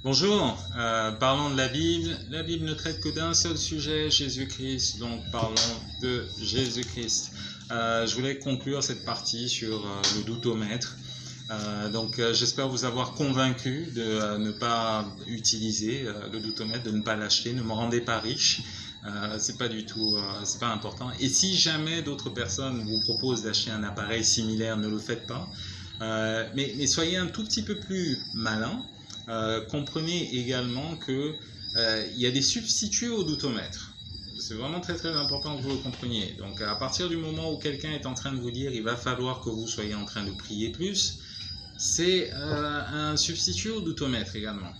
Bonjour, parlons de la Bible. La Bible ne traite que d'un seul sujet, Jésus-Christ, donc parlons de Jésus-Christ. Je voulais conclure cette partie sur le doutomètre. J'espère vous avoir convaincu de ne pas utiliser le doutomètre, de ne pas l'acheter. Ne me rendez pas riche. C'est pas du tout, c'est pas important. Et si jamais d'autres personnes vous proposent d'acheter un appareil similaire, ne le faites pas. Mais soyez un tout petit peu plus malin. Comprenez également que il y a des substituts au doutomètre. C'est vraiment très très important que vous le compreniez. Donc à partir du moment où quelqu'un est en train de vous dire il va falloir que vous soyez en train de prier plus, c'est un substitut au doutomètre également.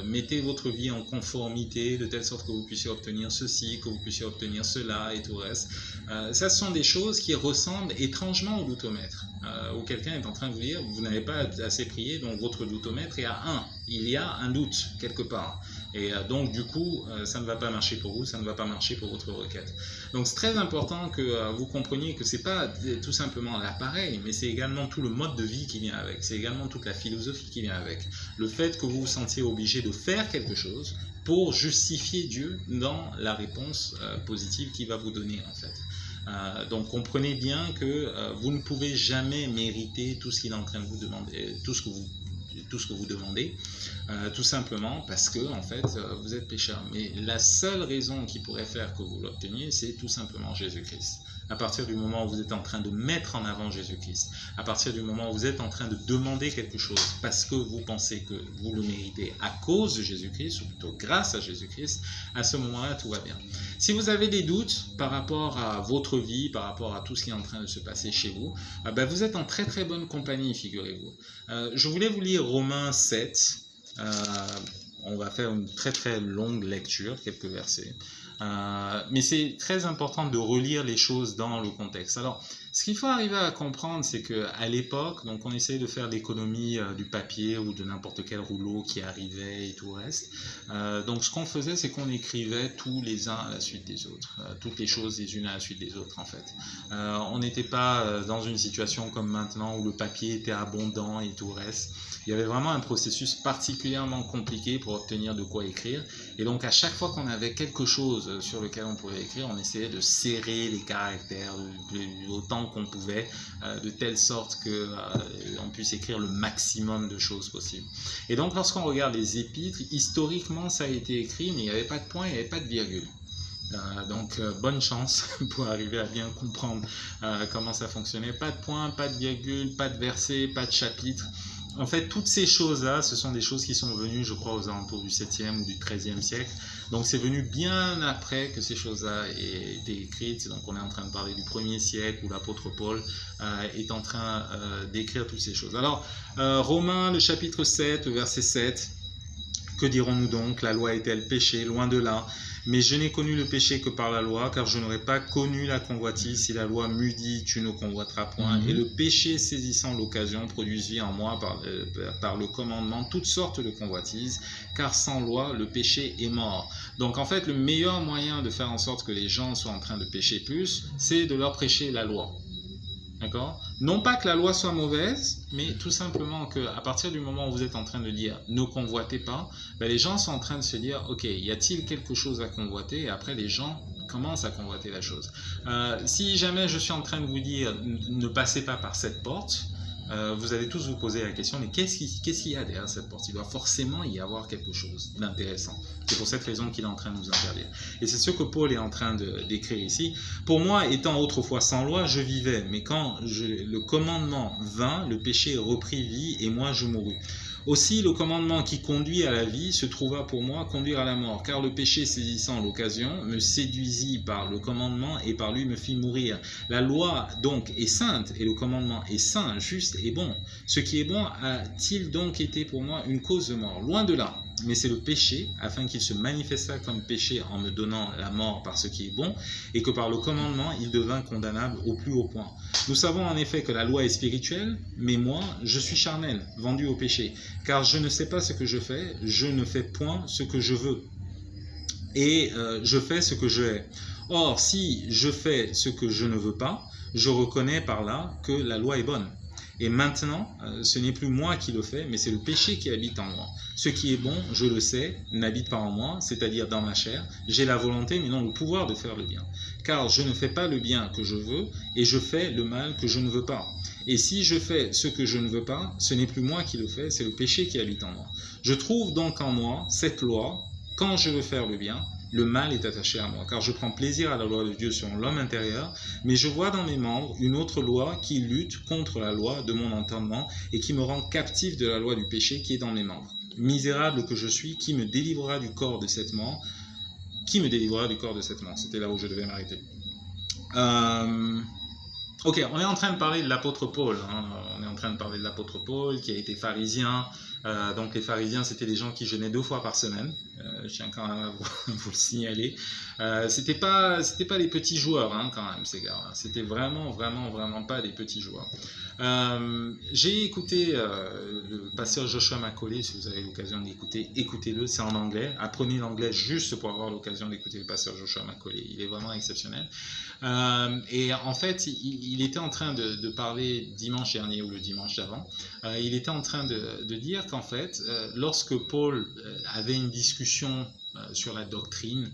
Mettez votre vie en conformité de telle sorte que vous puissiez obtenir ceci, que vous puissiez obtenir cela et tout le reste. Ça, ce sont des choses qui ressemblent étrangement au doutomètre. Où quelqu'un est en train de vous dire vous n'avez pas assez prié, donc votre doutomètre est à 1. Il y a un doute quelque part. Et donc du coup, ça ne va pas marcher pour vous, ça ne va pas marcher pour votre requête. Donc c'est très important que vous compreniez que ce n'est pas tout simplement l'appareil, mais c'est également tout le mode de vie qui vient avec, c'est également toute la philosophie qui vient avec. Le fait que vous vous sentiez obligé de faire quelque chose pour justifier Dieu dans la réponse positive qu'il va vous donner en fait. Donc comprenez bien que vous ne pouvez jamais mériter tout ce qu'il est en train de vous demander, tout ce que vous demandez, tout simplement parce que en fait vous êtes pécheur. Mais la seule raison qui pourrait faire que vous l'obteniez, c'est tout simplement Jésus-Christ. À partir du moment où vous êtes en train de mettre en avant Jésus-Christ, à partir du moment où vous êtes en train de demander quelque chose parce que vous pensez que vous le méritez à cause de Jésus-Christ, ou plutôt grâce à Jésus-Christ, à ce moment-là, tout va bien. Si vous avez des doutes par rapport à votre vie, par rapport à tout ce qui est en train de se passer chez vous, vous êtes en très très bonne compagnie, figurez-vous. Je voulais vous lire Romains 7. On va faire une très très longue lecture, quelques versets. Mais c'est très important de relire les choses dans le contexte. Alors, ce qu'il faut arriver à comprendre, c'est qu'à l'époque, donc on essayait de faire l'économie du papier ou de n'importe quel rouleau qui arrivait et tout le reste. Donc ce qu'on faisait, c'est qu'on écrivait tous les uns à la suite des autres, toutes les choses les unes à la suite des autres en fait. On n'était pas dans une situation comme maintenant où le papier était abondant et tout le reste. Il y avait vraiment un processus particulièrement compliqué pour obtenir de quoi écrire. Et donc à chaque fois qu'on avait quelque chose sur lequel on pouvait écrire, on essayait de serrer les caractères autant qu'on pouvait, de telle sorte qu'on puisse écrire le maximum de choses possibles. Et donc lorsqu'on regarde les épîtres, historiquement ça a été écrit, mais il n'y avait pas de point, il n'y avait pas de virgule. Bonne chance pour arriver à bien comprendre comment ça fonctionnait. Pas de point, pas de virgule, pas de verset, pas de chapitre. En fait, toutes ces choses-là, ce sont des choses qui sont venues, je crois, aux alentours du 7e ou du 13e siècle. Donc, c'est venu bien après que ces choses-là aient été écrites. Donc, on est en train de parler du 1er siècle où l'apôtre Paul est en train d'écrire toutes ces choses. Alors, Romains, le chapitre 7, le verset 7. Que dirons-nous donc? La loi est-elle péché? Loin de là. Mais je n'ai connu le péché que par la loi, car je n'aurais pas connu la convoitise si la loi m'eût dit tu ne convoiteras point. Et le péché saisissant l'occasion produisit en moi par le commandement toutes sortes de convoitises, car sans loi le péché est mort. Donc en fait le meilleur moyen de faire en sorte que les gens soient en train de pécher plus, c'est de leur prêcher la loi. D'accord? Non pas que la loi soit mauvaise, mais tout simplement qu'à partir du moment où vous êtes en train de dire ne convoitez pas, les gens sont en train de se dire ok, y a-t-il quelque chose à convoiter? Et après les gens commencent à convoiter la chose. Si jamais je suis en train de vous dire ne passez pas par cette porte, vous allez tous vous poser la question, mais qu'est-ce qu'il y a derrière cette porte? Il doit forcément y avoir quelque chose d'intéressant. C'est pour cette raison qu'il est en train de nous interdire. Et c'est ce que Paul est en train d'écrire ici. Pour moi, étant autrefois sans loi, je vivais, mais quand le commandement vint, le péché reprit vie et moi je mourus. Aussi, le commandement qui conduit à la vie se trouva pour moi conduire à la mort, car le péché saisissant l'occasion me séduisit par le commandement et par lui me fit mourir. La loi donc est sainte et le commandement est saint, juste et bon. Ce qui est bon a-t-il donc été pour moi une cause de mort? Loin de là. Mais c'est le péché, afin qu'il se manifestât comme péché en me donnant la mort par ce qui est bon, et que par le commandement il devint condamnable au plus haut point. Nous savons en effet que la loi est spirituelle, mais moi, je suis charnel, vendu au péché, car je ne sais pas ce que je ne fais point ce que je veux, et je fais ce que je hais. Or, si je fais ce que je ne veux pas, je reconnais par là que la loi est bonne. Et maintenant, ce n'est plus moi qui le fais, mais c'est le péché qui habite en moi. Ce qui est bon, je le sais, n'habite pas en moi, c'est-à-dire dans ma chair. J'ai la volonté, mais non le pouvoir de faire le bien. Car je ne fais pas le bien que je veux, et je fais le mal que je ne veux pas. Et si je fais ce que je ne veux pas, ce n'est plus moi qui le fais, c'est le péché qui habite en moi. Je trouve donc en moi cette loi, quand je veux faire le bien, le mal est attaché à moi, car je prends plaisir à la loi de Dieu sur l'homme intérieur, mais je vois dans mes membres une autre loi qui lutte contre la loi de mon entendement et qui me rend captif de la loi du péché qui est dans mes membres. Misérable que je suis, qui me délivrera du corps de cette mort? Qui me délivrera du corps de cette mort? C'était là où je devais m'arrêter. Ok, on est en train de parler de l'apôtre Paul. On est en train de parler de l'apôtre Paul qui a été pharisien. Donc les pharisiens, c'était des gens qui jeûnaient 2 fois par semaine. Je tiens quand même à vous le signaler. C'était pas les petits joueurs quand même, ces gars. C'était vraiment pas des petits joueurs. J'ai écouté le pasteur Joshua Macaulay. Si vous avez l'occasion d'écouter, écoutez-le. C'est en anglais. Apprenez l'anglais juste pour avoir l'occasion d'écouter le pasteur Joshua Macaulay. Il est vraiment exceptionnel. Et en fait, il était en train de parler dimanche dernier ou le dimanche d'avant. Il était en train de dire qu'en fait, lorsque Paul avait une discussion sur la doctrine,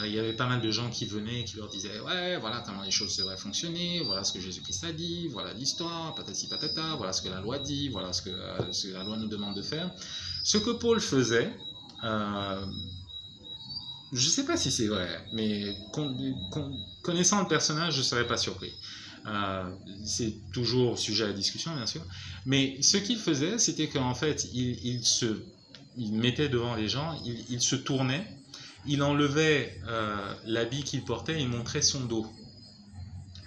il y avait pas mal de gens qui venaient et qui leur disaient « Ouais, voilà comment les choses devraient fonctionner, voilà ce que Jésus-Christ a dit, voilà l'histoire, patati patata, voilà ce que la loi dit, voilà ce que la loi nous demande de faire. » Ce que Paul faisait, je ne sais pas si c'est vrai, mais connaissant le personnage, je ne serais pas surpris. C'est toujours sujet à la discussion, bien sûr. Mais ce qu'il faisait, c'était qu'en fait, il mettait devant les gens, il se tournait, il enlevait l'habit qu'il portait et il montrait son dos.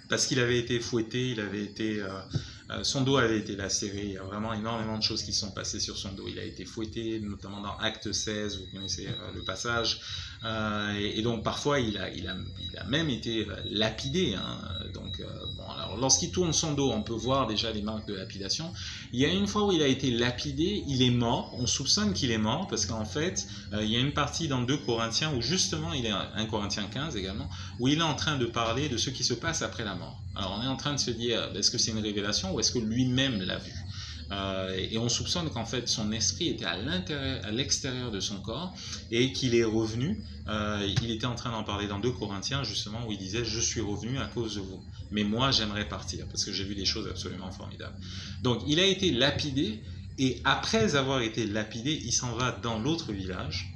Parce qu'il avait été fouetté, son dos avait été lacéré, il y a vraiment énormément de choses qui sont passées sur son dos. Il a été fouetté, notamment dans Acte 16, vous connaissez le passage. Et donc parfois il a même été lapidé. Alors, lorsqu'il tourne son dos, on peut voir déjà les marques de lapidation. Il y a une fois où il a été lapidé, il est mort. On soupçonne qu'il est mort parce qu'en fait, il y a une partie dans 2 Corinthiens où justement, il est 1 Corinthiens 15 également, où il est en train de parler de ce qui se passe après la mort. Alors on est en train de se dire, est-ce que c'est une révélation ou est-ce que lui-même l'a vu? Et on soupçonne qu'en fait son esprit était à l'extérieur de son corps et qu'il est revenu. Il était en train d'en parler dans 2 Corinthiens justement où il disait « Je suis revenu à cause de vous, mais moi j'aimerais partir parce que j'ai vu des choses absolument formidables. » Donc il a été lapidé et après avoir été lapidé, il s'en va dans l'autre village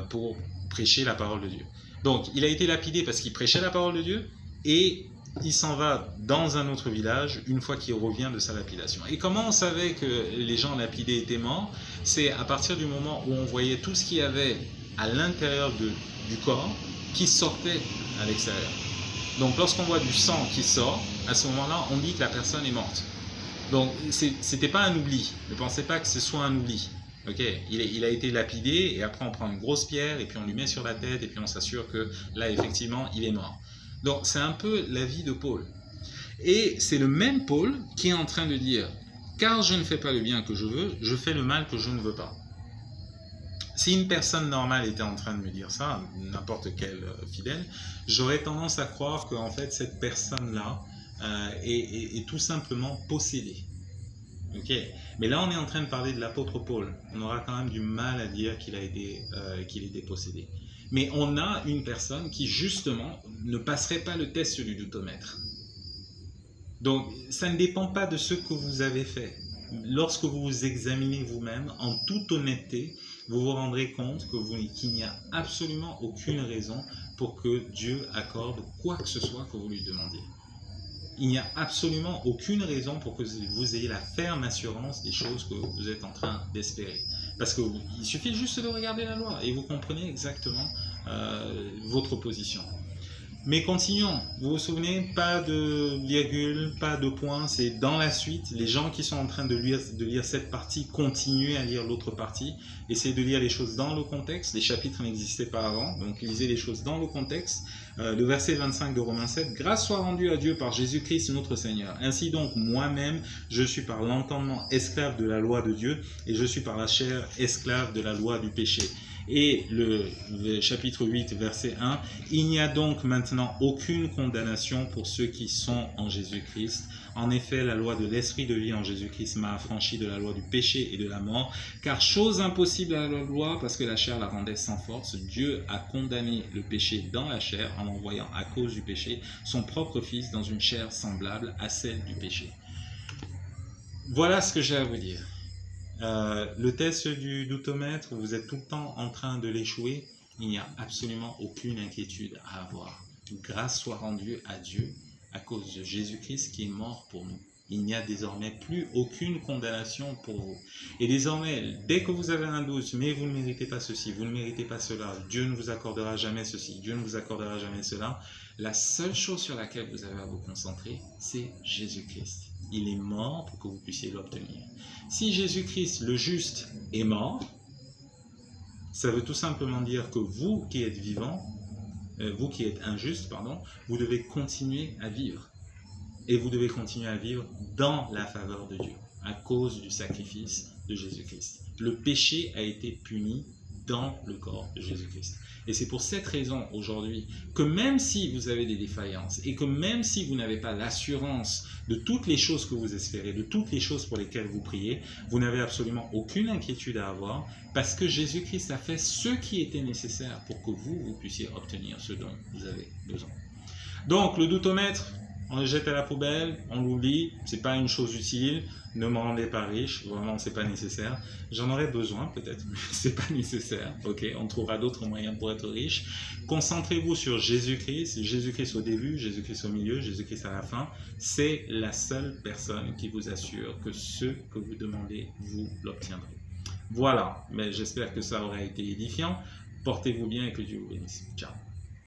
pour prêcher la parole de Dieu. Donc il a été lapidé parce qu'il prêchait la parole de Dieu et il s'en va dans un autre village une fois qu'il revient de sa lapidation. Et comment on savait que les gens lapidés étaient morts? C'est à partir du moment où on voyait tout ce qu'il y avait à l'intérieur du corps qui sortait à l'extérieur. Donc lorsqu'on voit du sang qui sort, à ce moment-là, on dit que la personne est morte. Donc c'était pas un oubli. Ne pensez pas que ce soit un oubli. Okay. Il a été lapidé et après on prend une grosse pierre et puis on lui met sur la tête et puis on s'assure que là effectivement il est mort. Donc c'est un peu la vie de Paul. Et c'est le même Paul qui est en train de dire « Car je ne fais pas le bien que je veux, je fais le mal que je ne veux pas. » Si une personne normale était en train de me dire ça, n'importe quel fidèle, j'aurais tendance à croire qu'en fait cette personne-là est tout simplement possédée. Okay. Mais là on est en train de parler de l'apôtre Paul. On aura quand même du mal à dire qu'il était possédé. Mais on a une personne qui, justement, ne passerait pas le test du doutomètre. Donc, ça ne dépend pas de ce que vous avez fait. Lorsque vous vous examinez vous-même, en toute honnêteté, vous vous rendrez compte qu'il n'y a absolument aucune raison pour que Dieu accorde quoi que ce soit que vous lui demandiez. Il n'y a absolument aucune raison pour que vous ayez la ferme assurance des choses que vous êtes en train d'espérer. Parce qu'il suffit juste de regarder la loi et vous comprenez exactement votre position. Mais continuons. Vous vous souvenez, pas de virgule, pas de point, c'est dans la suite. Les gens qui sont en train de lire cette partie continuent à lire l'autre partie. Essayez de lire les choses dans le contexte. Les chapitres n'existaient pas avant, donc lisez les choses dans le contexte. Le verset 25 de Romains 7. « Grâce soit rendue à Dieu par Jésus-Christ notre Seigneur. Ainsi donc, moi-même, je suis par l'entendement esclave de la loi de Dieu, et je suis par la chair esclave de la loi du péché. » Et le chapitre 8, verset 1, « Il n'y a donc maintenant aucune condamnation pour ceux qui sont en Jésus-Christ. En effet, la loi de l'esprit de vie en Jésus-Christ m'a affranchi de la loi du péché et de la mort, car chose impossible à la loi, parce que la chair la rendait sans force, Dieu a condamné le péché dans la chair en envoyant à cause du péché son propre Fils dans une chair semblable à celle du péché. Voilà ce que j'ai à vous dire. Le test du doutomètre, vous êtes tout le temps en train de l'échouer, il n'y a absolument aucune inquiétude à avoir. Grâce soit rendue à Dieu à cause de Jésus-Christ qui est mort pour nous. Il n'y a désormais plus aucune condamnation pour vous. Et désormais, dès que vous avez un doute, mais vous ne méritez pas ceci, vous ne méritez pas cela, Dieu ne vous accordera jamais ceci, Dieu ne vous accordera jamais cela, la seule chose sur laquelle vous avez à vous concentrer, c'est Jésus-Christ. Il est mort pour que vous puissiez l'obtenir. Si Jésus-Christ, le juste, est mort, ça veut tout simplement dire que vous qui êtes vivant, vous qui êtes injuste, vous devez continuer à vivre. Et vous devez continuer à vivre dans la faveur de Dieu, à cause du sacrifice de Jésus-Christ. Le péché a été puni dans le corps de Jésus-Christ. Et c'est pour cette raison aujourd'hui que même si vous avez des défaillances et que même si vous n'avez pas l'assurance de toutes les choses que vous espérez, de toutes les choses pour lesquelles vous priez, vous n'avez absolument aucune inquiétude à avoir parce que Jésus-Christ a fait ce qui était nécessaire pour que vous puissiez obtenir ce dont vous avez besoin. Donc le doutomètre, on le jette à la poubelle, on l'oublie, c'est pas une chose utile, ne me rendez pas riche, vraiment c'est pas nécessaire. J'en aurais besoin peut-être, mais c'est pas nécessaire, ok, on trouvera d'autres moyens pour être riche. Concentrez-vous sur Jésus-Christ, Jésus-Christ au début, Jésus-Christ au milieu, Jésus-Christ à la fin. C'est la seule personne qui vous assure que ce que vous demandez, vous l'obtiendrez. Voilà, mais j'espère que ça aura été édifiant. Portez-vous bien et que Dieu vous bénisse. Ciao.